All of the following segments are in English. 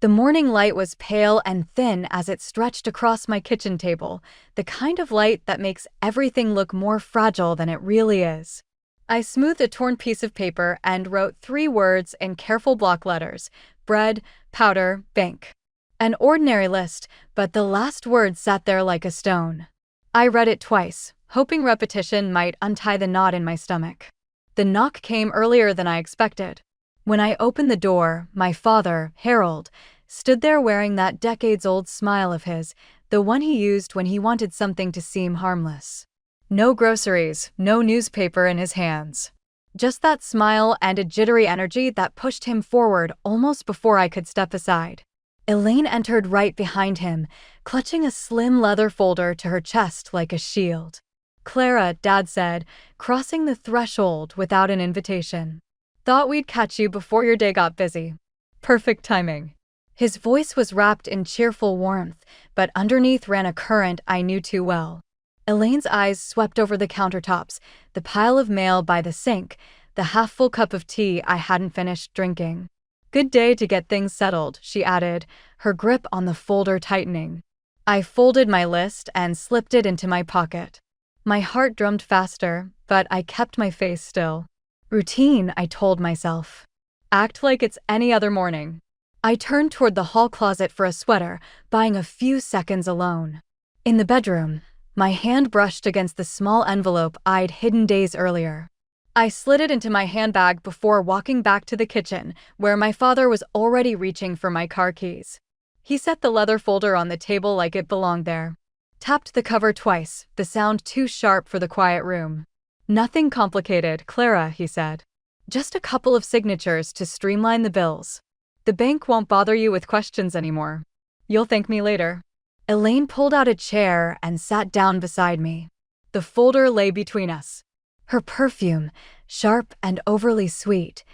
The morning light was pale and thin as it stretched across my kitchen table, the kind of light that makes everything look more fragile than it really is. I smoothed a torn piece of paper and wrote 3 words in careful block letters: bread, powder, bank. An ordinary list, but the last word sat there like a stone. I read it twice, hoping repetition might untie the knot in my stomach. The knock came earlier than I expected. When I opened the door, my father, Harold, stood there wearing that decades-old smile of his, the one he used when he wanted something to seem harmless. No groceries, no newspaper in his hands. Just that smile and a jittery energy that pushed him forward almost before I could step aside. Elaine entered right behind him, clutching a slim leather folder to her chest like a shield. "Clara," Dad said, crossing the threshold without an invitation. "Thought we'd catch you before your day got busy. Perfect timing." His voice was wrapped in cheerful warmth, but underneath ran a current I knew too well. Elaine's eyes swept over the countertops, the pile of mail by the sink, the half-full cup of tea I hadn't finished drinking. "Good day to get things settled," she added, her grip on the folder tightening. I folded my list and slipped it into my pocket. My heart drummed faster, but I kept my face still. Routine, I told myself. Act like it's any other morning. I turned toward the hall closet for a sweater, buying a few seconds alone. In the bedroom, my hand brushed against the small envelope I'd hidden days earlier. I slid it into my handbag before walking back to the kitchen, where my father was already reaching for my car keys. He set the leather folder on the table like it belonged there. Tapped the cover twice, the sound too sharp for the quiet room. "Nothing complicated, Clara," he said. "Just a couple of signatures to streamline the bills. The bank won't bother you with questions anymore. You'll thank me later." Elaine pulled out a chair and sat down beside me. The folder lay between us. Her perfume, sharp and overly sweet,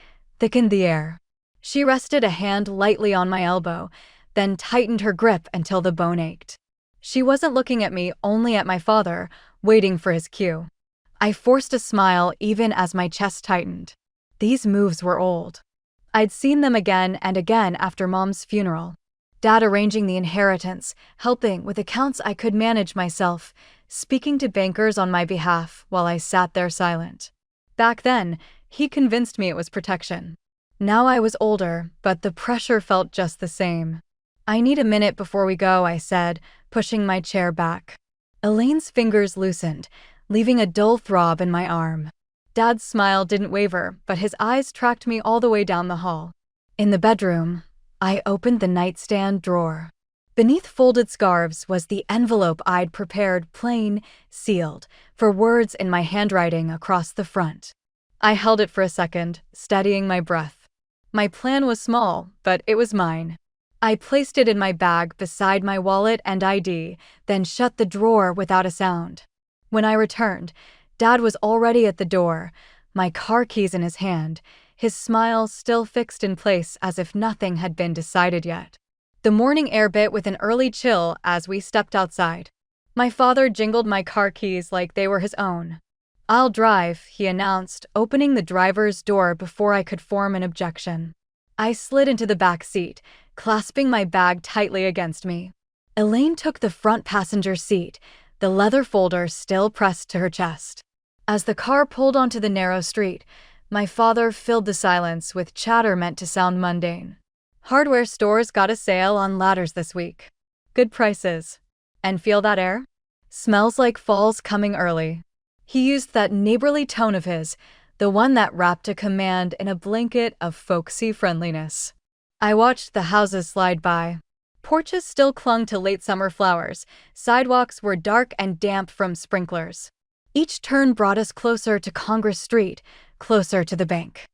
thickened the air. She rested a hand lightly on my elbow, then tightened her grip until the bone ached. She wasn't looking at me, only at my father, waiting for his cue. I forced a smile even as my chest tightened. These moves were old. I'd seen them again and again after Mom's funeral. Dad arranging the inheritance, helping with accounts I could manage myself, speaking to bankers on my behalf while I sat there silent. Back then, he convinced me it was protection. Now I was older, but the pressure felt just the same. "I need a minute before we go," I said, pushing my chair back. Elaine's fingers loosened, leaving a dull throb in my arm. Dad's smile didn't waver, but his eyes tracked me all the way down the hall. In the bedroom, I opened the nightstand drawer. Beneath folded scarves was the envelope I'd prepared, plain, sealed, for words in my handwriting across the front. I held it for a second, steadying my breath. My plan was small, but it was mine. I placed it in my bag beside my wallet and ID, then shut the drawer without a sound. When I returned, Dad was already at the door, my car keys in his hand, his smile still fixed in place as if nothing had been decided yet. The morning air bit with an early chill as we stepped outside. My father jingled my car keys like they were his own. "I'll drive," he announced, opening the driver's door before I could form an objection. I slid into the back seat, clasping my bag tightly against me. Elaine took the front passenger seat, the leather folder still pressed to her chest. As the car pulled onto the narrow street, my father filled the silence with chatter meant to sound mundane. "Hardware stores got a sale on ladders this week. Good prices. And feel that air? Smells like fall's coming early." He used that neighborly tone of his, the one that wrapped a command in a blanket of folksy friendliness. I watched the houses slide by. Porches still clung to late summer flowers. Sidewalks were dark and damp from sprinklers. Each turn brought us closer to Congress Street, closer to the bank.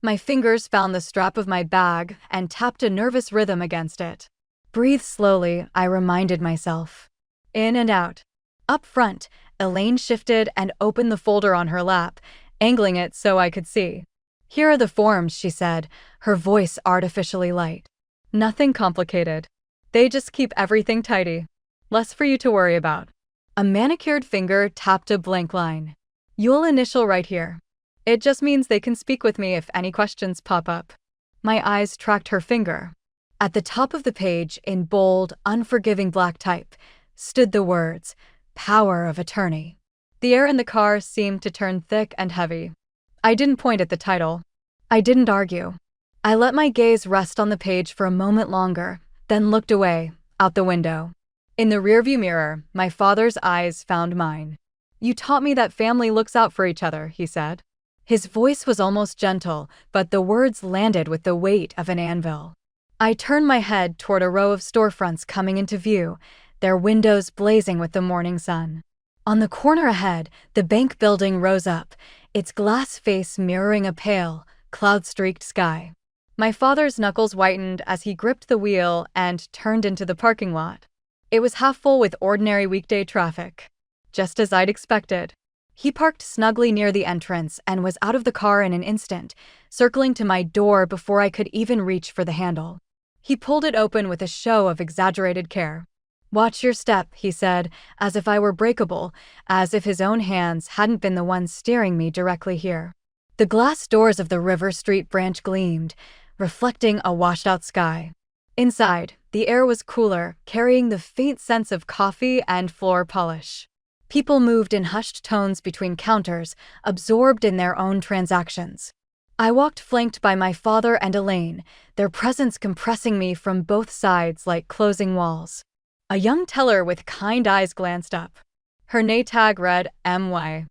My fingers found the strap of my bag and tapped a nervous rhythm against it. "Breathe slowly," I reminded myself. In and out. Up front, Elaine shifted and opened the folder on her lap, angling it so I could see. "Here are the forms," she said, her voice artificially light. "Nothing complicated. They just keep everything tidy. Less for you to worry about." A manicured finger tapped a blank line. "You'll initial right here. It just means they can speak with me if any questions pop up." My eyes tracked her finger. At the top of the page, in bold, unforgiving black type, stood the words, "Power of Attorney." The air in the car seemed to turn thick and heavy. I didn't point at the title. I didn't argue. I let my gaze rest on the page for a moment longer, then looked away, out the window. In the rearview mirror, my father's eyes found mine. "You taught me that family looks out for each other," he said. His voice was almost gentle, but the words landed with the weight of an anvil. I turned my head toward a row of storefronts coming into view, their windows blazing with the morning sun. On the corner ahead, the bank building rose up, its glass face mirroring a pale, cloud-streaked sky. My father's knuckles whitened as he gripped the wheel and turned into the parking lot. It was half full with ordinary weekday traffic. Just as I'd expected. He parked snugly near the entrance and was out of the car in an instant, circling to my door before I could even reach for the handle. He pulled it open with a show of exaggerated care. "Watch your step," he said, as if I were breakable, as if his own hands hadn't been the ones steering me directly here. The glass doors of the River Street branch gleamed, reflecting a washed-out sky. Inside, the air was cooler, carrying the faint sense of coffee and floor polish. People moved in hushed tones between counters, absorbed in their own transactions. I walked flanked by my father and Elaine, their presence compressing me from both sides like closing walls. A young teller with kind eyes glanced up. Her name tag read MY.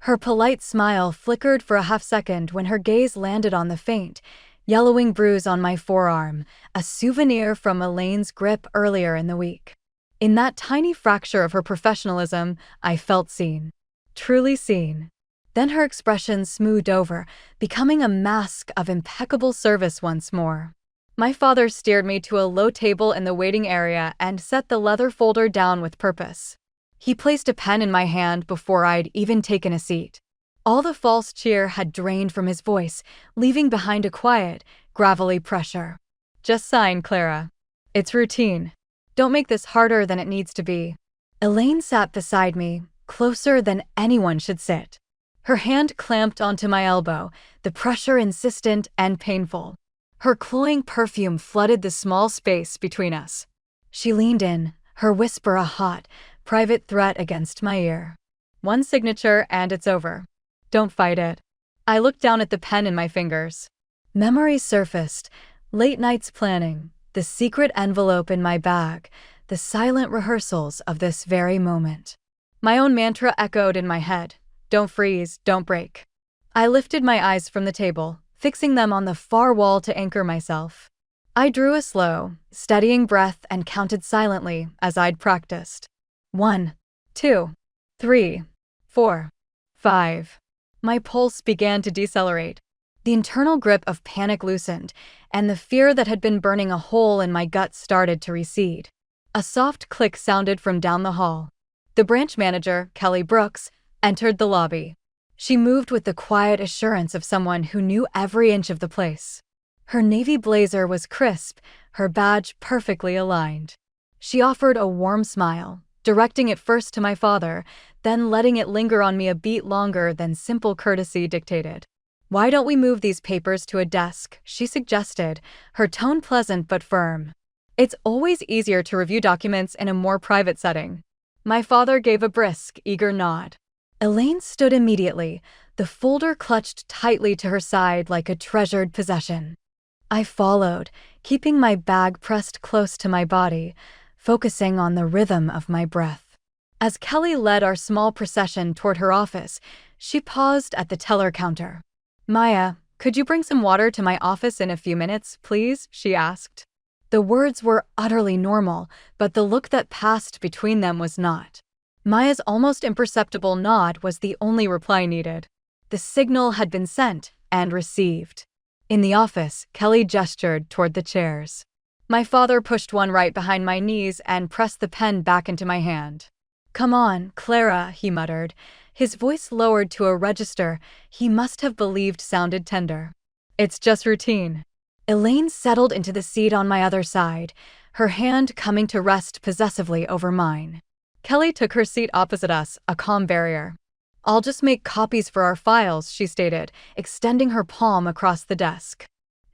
Her polite smile flickered for a half-second when her gaze landed on the faint, yellowing bruise on my forearm, a souvenir from Elaine's grip earlier in the week. In that tiny fracture of her professionalism, I felt seen. Truly seen. Then her expression smoothed over, becoming a mask of impeccable service once more. My father steered me to a low table in the waiting area and set the leather folder down with purpose. He placed a pen in my hand before I'd even taken a seat. All the false cheer had drained from his voice, leaving behind a quiet, gravelly pressure. "Just sign, Clara. It's routine. Don't make this harder than it needs to be." Elaine sat beside me, closer than anyone should sit. Her hand clamped onto my elbow, the pressure insistent and painful. Her cloying perfume flooded the small space between us. She leaned in, her whisper a hot, private threat against my ear. "One signature and it's over. Don't fight it." I looked down at the pen in my fingers. Memories surfaced, late nights planning, the secret envelope in my bag, the silent rehearsals of this very moment. My own mantra echoed in my head. Don't freeze, don't break. I lifted my eyes from the table, fixing them on the far wall to anchor myself. I drew a slow, steadying breath and counted silently as I'd practiced. 1, 2, 3, 4, 5. My pulse began to decelerate. The internal grip of panic loosened, and the fear that had been burning a hole in my gut started to recede. A soft click sounded from down the hall. The branch manager, Kelly Brooks, entered the lobby. She moved with the quiet assurance of someone who knew every inch of the place. Her navy blazer was crisp, her badge perfectly aligned. She offered a warm smile, directing it first to my father, then letting it linger on me a beat longer than simple courtesy dictated. "Why don't we move these papers to a desk?" she suggested, her tone pleasant but firm. "It's always easier to review documents in a more private setting." My father gave a brisk, eager nod. Elaine stood immediately, the folder clutched tightly to her side like a treasured possession. I followed, keeping my bag pressed close to my body, focusing on the rhythm of my breath. As Kelly led our small procession toward her office, she paused at the teller counter. "Maya, could you bring some water to my office in a few minutes, please?" she asked. The words were utterly normal, but the look that passed between them was not. Maya's almost imperceptible nod was the only reply needed. The signal had been sent and received. In the office, Kelly gestured toward the chairs. My father pushed one right behind my knees and pressed the pen back into my hand. "Come on, Clara," he muttered, his voice lowered to a register he must have believed sounded tender. "It's just routine." Elaine settled into the seat on my other side, her hand coming to rest possessively over mine. Kelly took her seat opposite us, a calm barrier. "I'll just make copies for our files," she stated, extending her palm across the desk.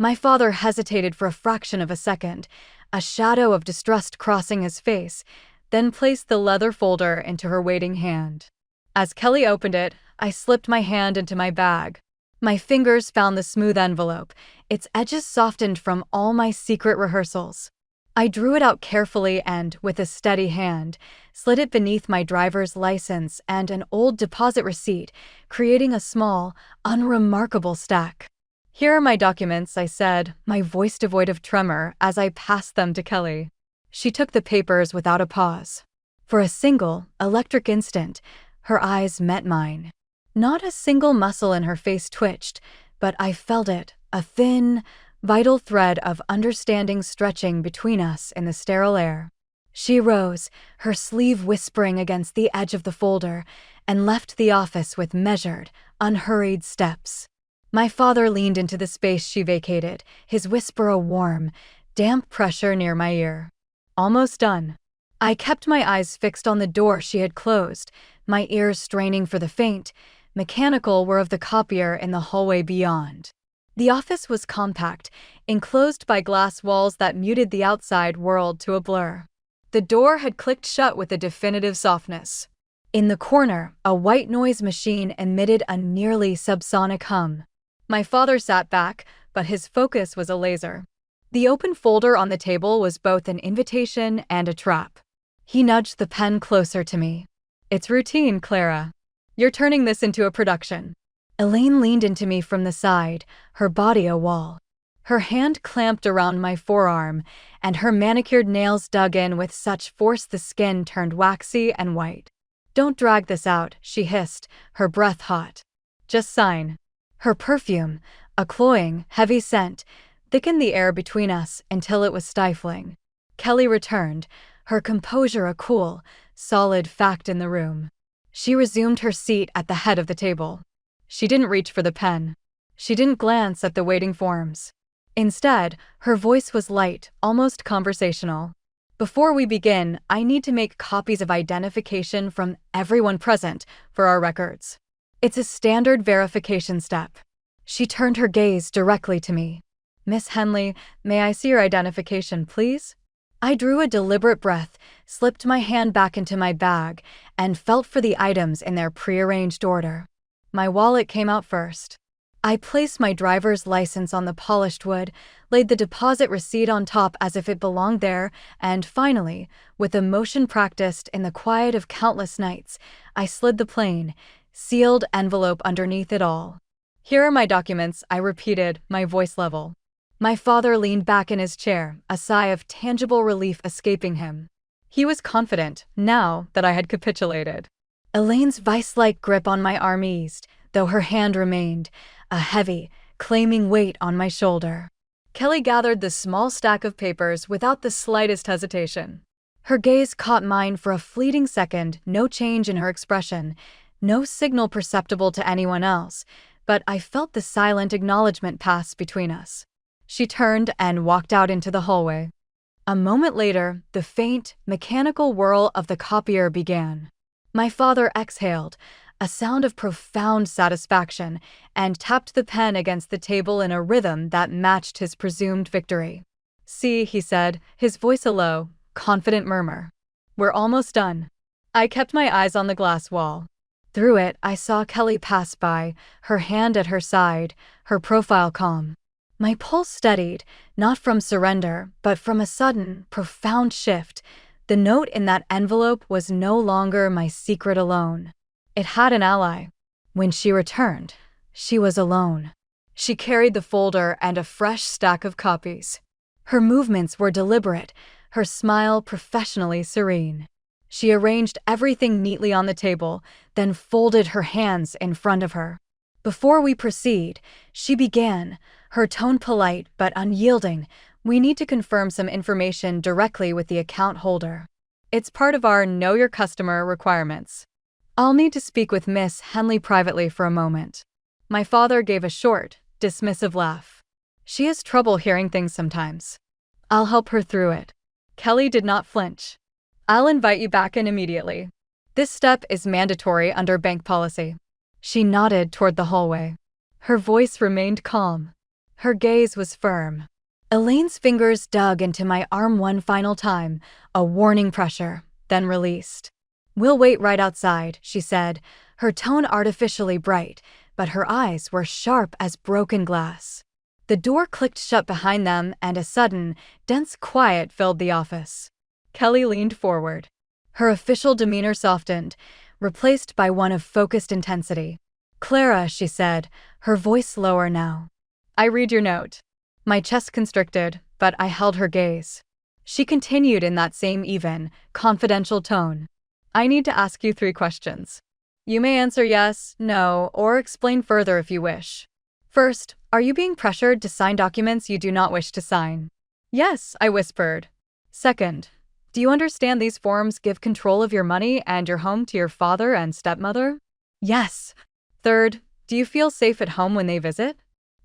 My father hesitated for a fraction of a second, a shadow of distrust crossing his face, then placed the leather folder into her waiting hand. As Kelly opened it, I slipped my hand into my bag. My fingers found the smooth envelope, its edges softened from all my secret rehearsals. I drew it out carefully and, with a steady hand, slid it beneath my driver's license and an old deposit receipt, creating a small, unremarkable stack. "Here are my documents," I said, my voice devoid of tremor, as I passed them to Kelly. She took the papers without a pause. For a single, electric instant, her eyes met mine. Not a single muscle in her face twitched, but I felt it, a thin, vital thread of understanding stretching between us in the sterile air. She rose, her sleeve whispering against the edge of the folder, and left the office with measured, unhurried steps. My father leaned into the space she vacated, his whisper a warm, damp pressure near my ear. "Almost done." I kept my eyes fixed on the door she had closed, my ears straining for the faint, mechanical whir of the copier in the hallway beyond. The office was compact, enclosed by glass walls that muted the outside world to a blur. The door had clicked shut with a definitive softness. In the corner, a white noise machine emitted a nearly subsonic hum. My father sat back, but his focus was a laser. The open folder on the table was both an invitation and a trap. He nudged the pen closer to me. "It's routine, Clara. You're turning this into a production." Elaine leaned into me from the side, her body a wall. Her hand clamped around my forearm, and her manicured nails dug in with such force the skin turned waxy and white. "Don't drag this out," she hissed, her breath hot. "Just sign." Her perfume, a cloying, heavy scent, thickened the air between us until it was stifling. Kelly returned, her composure a cool, solid fact in the room. She resumed her seat at the head of the table. She didn't reach for the pen. She didn't glance at the waiting forms. Instead, her voice was light, almost conversational. "Before we begin, I need to make copies of identification from everyone present for our records. It's a standard verification step." She turned her gaze directly to me. "Miss Henley, may I see your identification, please?" I drew a deliberate breath, slipped my hand back into my bag, and felt for the items in their prearranged order. My wallet came out first. I placed my driver's license on the polished wood, laid the deposit receipt on top as if it belonged there, and finally, with a motion practiced in the quiet of countless nights, I slid the plain, sealed envelope underneath it all. "Here are my documents," I repeated, my voice level. My father leaned back in his chair, a sigh of tangible relief escaping him. He was confident, now that I had capitulated. Elaine's vice-like grip on my arm eased, though her hand remained, a heavy, claiming weight on my shoulder. Kelly gathered the small stack of papers without the slightest hesitation. Her gaze caught mine for a fleeting second, no change in her expression, no signal perceptible to anyone else, but I felt the silent acknowledgement pass between us. She turned and walked out into the hallway. A moment later, the faint, mechanical whirl of the copier began. My father exhaled, a sound of profound satisfaction, and tapped the pen against the table in a rhythm that matched his presumed victory. "See," he said, his voice a low, confident murmur. "We're almost done." I kept my eyes on the glass wall. Through it, I saw Kelly pass by, her hand at her side, her profile calm. My pulse steadied, not from surrender, but from a sudden, profound shift. The note in that envelope was no longer my secret alone. It had an ally. When she returned, she was alone. She carried the folder and a fresh stack of copies. Her movements were deliberate, her smile professionally serene. She arranged everything neatly on the table, then folded her hands in front of her. "Before we proceed," she began, her tone polite but unyielding, "we need to confirm some information directly with the account holder. It's part of our Know Your Customer requirements. I'll need to speak with Miss Henley privately for a moment." My father gave a short, dismissive laugh. "She has trouble hearing things sometimes. I'll help her through it." Kelly did not flinch. "I'll invite you back in immediately. This step is mandatory under bank policy." She nodded toward the hallway. Her voice remained calm. Her gaze was firm. Elaine's fingers dug into my arm one final time, a warning pressure, then released. "We'll wait right outside," she said, her tone artificially bright, but her eyes were sharp as broken glass. The door clicked shut behind them, and a sudden, dense quiet filled the office. Kelly leaned forward. Her official demeanor softened, replaced by one of focused intensity. "Clara," she said, her voice lower now. "I read your note." My chest constricted, but I held her gaze. She continued in that same even, confidential tone. "I need to ask you 3 questions. You may answer yes, no, or explain further if you wish. First, are you being pressured to sign documents you do not wish to sign?" "Yes," I whispered. "Second, do you understand these forms give control of your money and your home to your father and stepmother?" "Yes." "Third, do you feel safe at home when they visit?"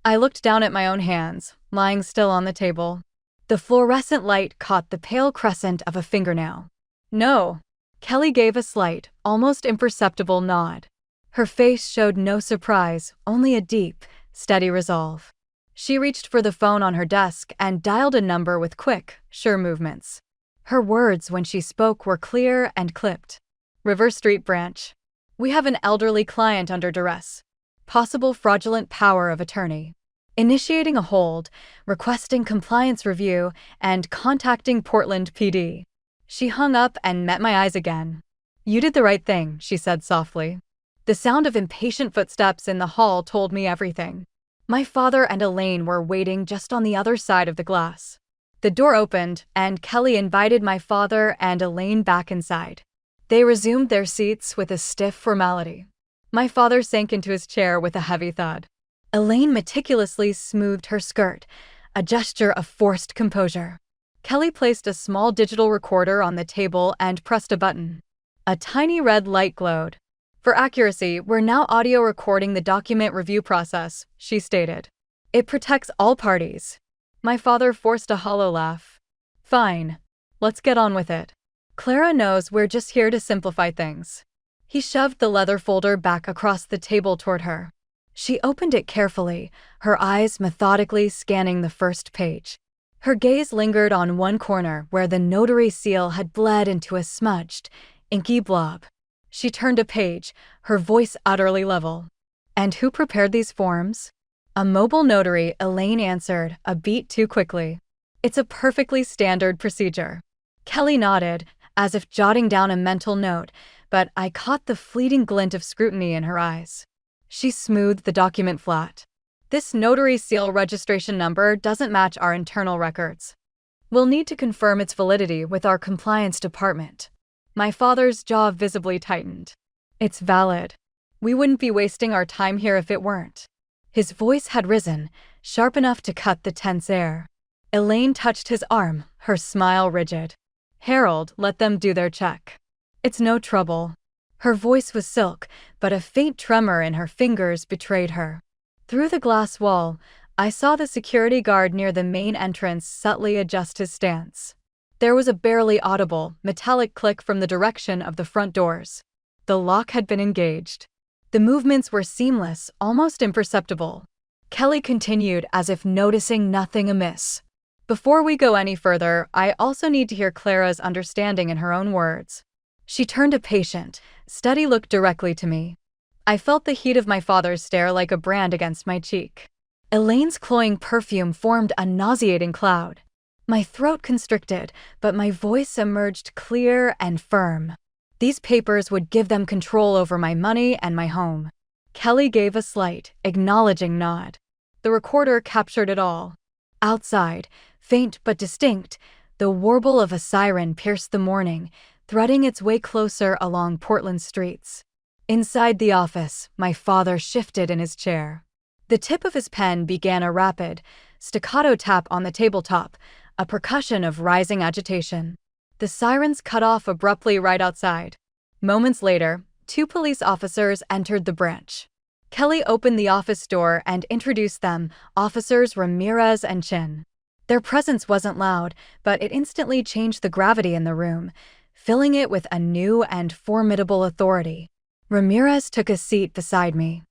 I looked down at my own hands, lying still on the table. The fluorescent light caught the pale crescent of a fingernail. "No." Kelly gave a slight, almost imperceptible nod. Her face showed no surprise, only a deep, steady resolve. She reached for the phone on her desk and dialed a number with quick, sure movements. Her words when she spoke were clear and clipped. "River Street branch. We have an elderly client under duress. Possible fraudulent power of attorney. Initiating a hold, requesting compliance review, and contacting Portland PD." She hung up and met my eyes again. "You did the right thing," she said softly. The sound of impatient footsteps in the hall told me everything. My father and Elaine were waiting just on the other side of the glass. The door opened, and Kelly invited my father and Elaine back inside. They resumed their seats with a stiff formality. My father sank into his chair with a heavy thud. Elaine meticulously smoothed her skirt, a gesture of forced composure. Kelly placed a small digital recorder on the table and pressed a button. A tiny red light glowed. "For accuracy, we're now audio recording the document review process," she stated. "It protects all parties." My father forced a hollow laugh. "Fine. Let's get on with it. Clara knows we're just here to simplify things." He shoved the leather folder back across the table toward her. She opened it carefully, her eyes methodically scanning the first page. Her gaze lingered on one corner where the notary seal had bled into a smudged, inky blob. She turned a page, her voice utterly level. "And who prepared these forms?" "A mobile notary," Elaine answered, a beat too quickly. "It's a perfectly standard procedure." Kelly nodded, as if jotting down a mental note, but I caught the fleeting glint of scrutiny in her eyes. She smoothed the document flat. "This notary seal registration number doesn't match our internal records. We'll need to confirm its validity with our compliance department." My father's jaw visibly tightened. "It's valid. We wouldn't be wasting our time here if it weren't." His voice had risen, sharp enough to cut the tense air. Elaine touched his arm, her smile rigid. "Harold, let them do their check. It's no trouble." Her voice was silk, but a faint tremor in her fingers betrayed her. Through the glass wall, I saw the security guard near the main entrance subtly adjust his stance. There was a barely audible, metallic click from the direction of the front doors. The lock had been engaged. The movements were seamless, almost imperceptible. Kelly continued as if noticing nothing amiss. "Before we go any further, I also need to hear Clara's understanding in her own words." She turned a patient, steady look directly to me. I felt the heat of my father's stare like a brand against my cheek. Elaine's cloying perfume formed a nauseating cloud. My throat constricted, but my voice emerged clear and firm. These papers would give them control over my money and my home. Kelly gave a slight, acknowledging nod. The recorder captured it all. Outside, faint but distinct, the warble of a siren pierced the morning, threading its way closer along Portland streets. Inside the office, my father shifted in his chair. The tip of his pen began a rapid, staccato tap on the tabletop, a percussion of rising agitation. The sirens cut off abruptly right outside. Moments later, 2 police officers entered the branch. Kelly opened the office door and introduced them, Officers Ramirez and Chin. Their presence wasn't loud, but it instantly changed the gravity in the room, filling it with a new and formidable authority. Ramirez took a seat beside me.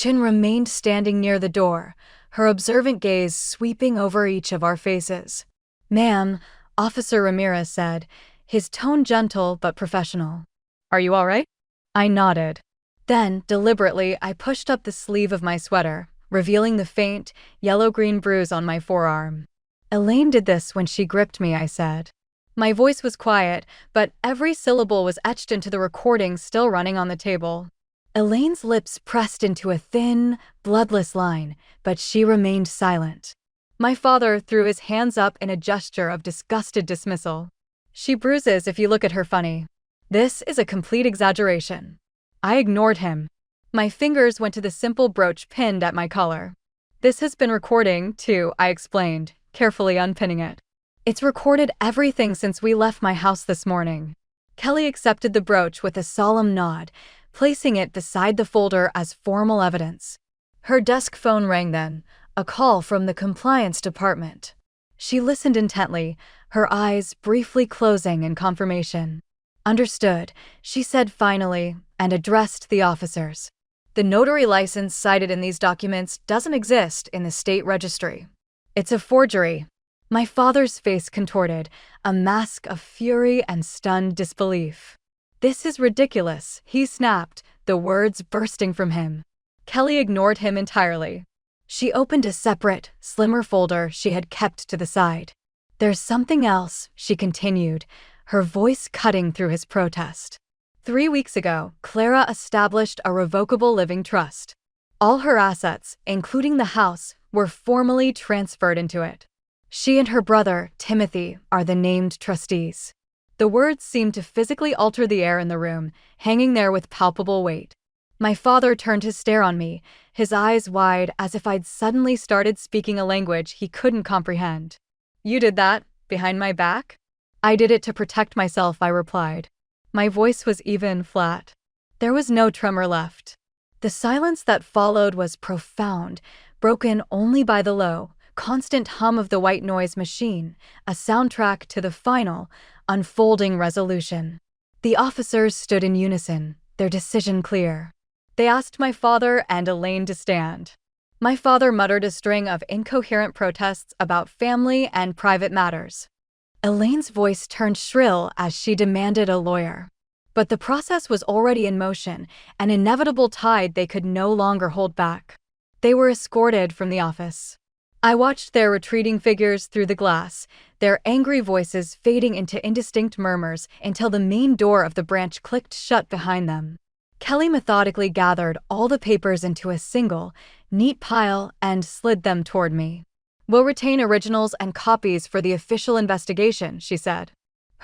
Chin remained standing near the door, her observant gaze sweeping over each of our faces. "Ma'am," Officer Ramirez said, his tone gentle but professional. "Are you all right?" I nodded. Then, deliberately, I pushed up the sleeve of my sweater, revealing the faint, yellow-green bruise on my forearm. "Elaine did this when she gripped me," I said. My voice was quiet, but every syllable was etched into the recording still running on the table. Elaine's lips pressed into a thin, bloodless line, but she remained silent. My father threw his hands up in a gesture of disgusted dismissal. "She bruises if you look at her funny. This is a complete exaggeration." I ignored him. My fingers went to the simple brooch pinned at my collar. "This has been recording, too," I explained, carefully unpinning it. "It's recorded everything since we left my house this morning." Kelly accepted the brooch with a solemn nod, placing it beside the folder as formal evidence. Her desk phone rang then, a call from the compliance department. She listened intently, her eyes briefly closing in confirmation. "Understood," she said finally, and addressed the officers. "The notary license cited in these documents doesn't exist in the state registry. It's a forgery." My father's face contorted, a mask of fury and stunned disbelief. "This is ridiculous," he snapped, the words bursting from him. Kelly ignored him entirely. She opened a separate, slimmer folder she had kept to the side. "There's something else," she continued, her voice cutting through his protest. 3 weeks ago, Clara established a revocable living trust. All her assets, including the house, were formally transferred into it. She and her brother, Timothy, are the named trustees." The words seemed to physically alter the air in the room, hanging there with palpable weight. My father turned to stare on me, his eyes wide as if I'd suddenly started speaking a language he couldn't comprehend. "You did that, behind my back?" "I did it to protect myself," I replied. My voice was even, flat. There was no tremor left. The silence that followed was profound, broken only by the low, constant hum of the white noise machine, a soundtrack to the final, unfolding resolution. The officers stood in unison, their decision clear. They asked my father and Elaine to stand. My father muttered a string of incoherent protests about family and private matters. Elaine's voice turned shrill as she demanded a lawyer. But the process was already in motion, an inevitable tide they could no longer hold back. They were escorted from the office. I watched their retreating figures through the glass, their angry voices fading into indistinct murmurs until the main door of the branch clicked shut behind them. Kelly methodically gathered all the papers into a single, neat pile and slid them toward me. "We'll retain originals and copies for the official investigation," she said.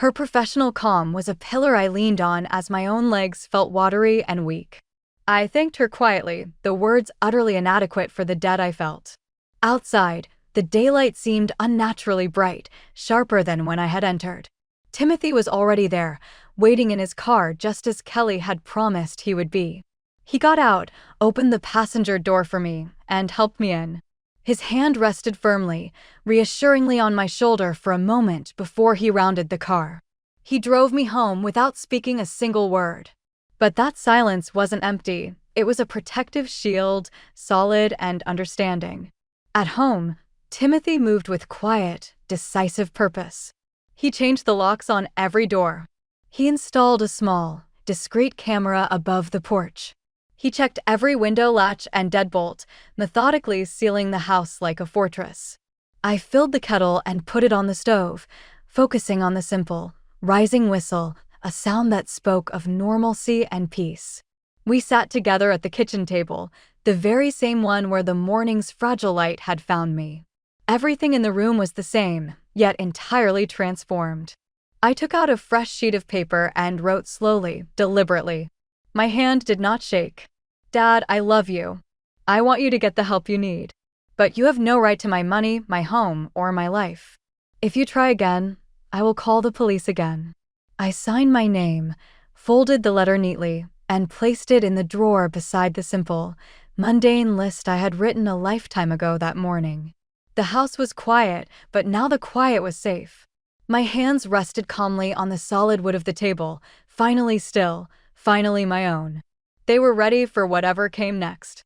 Her professional calm was a pillar I leaned on as my own legs felt watery and weak. I thanked her quietly, the words utterly inadequate for the debt I felt. Outside, the daylight seemed unnaturally bright, sharper than when I had entered. Timothy was already there, waiting in his car just as Kelly had promised he would be. He got out, opened the passenger door for me, and helped me in. His hand rested firmly, reassuringly on my shoulder for a moment before he rounded the car. He drove me home without speaking a single word. But that silence wasn't empty. It was a protective shield, solid and understanding. At home, Timothy moved with quiet, decisive purpose. He changed the locks on every door. He installed a small, discreet camera above the porch. He checked every window latch and deadbolt, methodically sealing the house like a fortress. I filled the kettle and put it on the stove, focusing on the simple, rising whistle, a sound that spoke of normalcy and peace. We sat together at the kitchen table, the very same one where the morning's fragile light had found me. Everything in the room was the same, yet entirely transformed. I took out a fresh sheet of paper and wrote slowly, deliberately. My hand did not shake. "Dad, I love you. I want you to get the help you need. But you have no right to my money, my home, or my life. If you try again, I will call the police again." I signed my name, folded the letter neatly, and placed it in the drawer beside the simple, mundane list I had written a lifetime ago that morning. The house was quiet, but now the quiet was safe. My hands rested calmly on the solid wood of the table, finally still, finally my own. They were ready for whatever came next.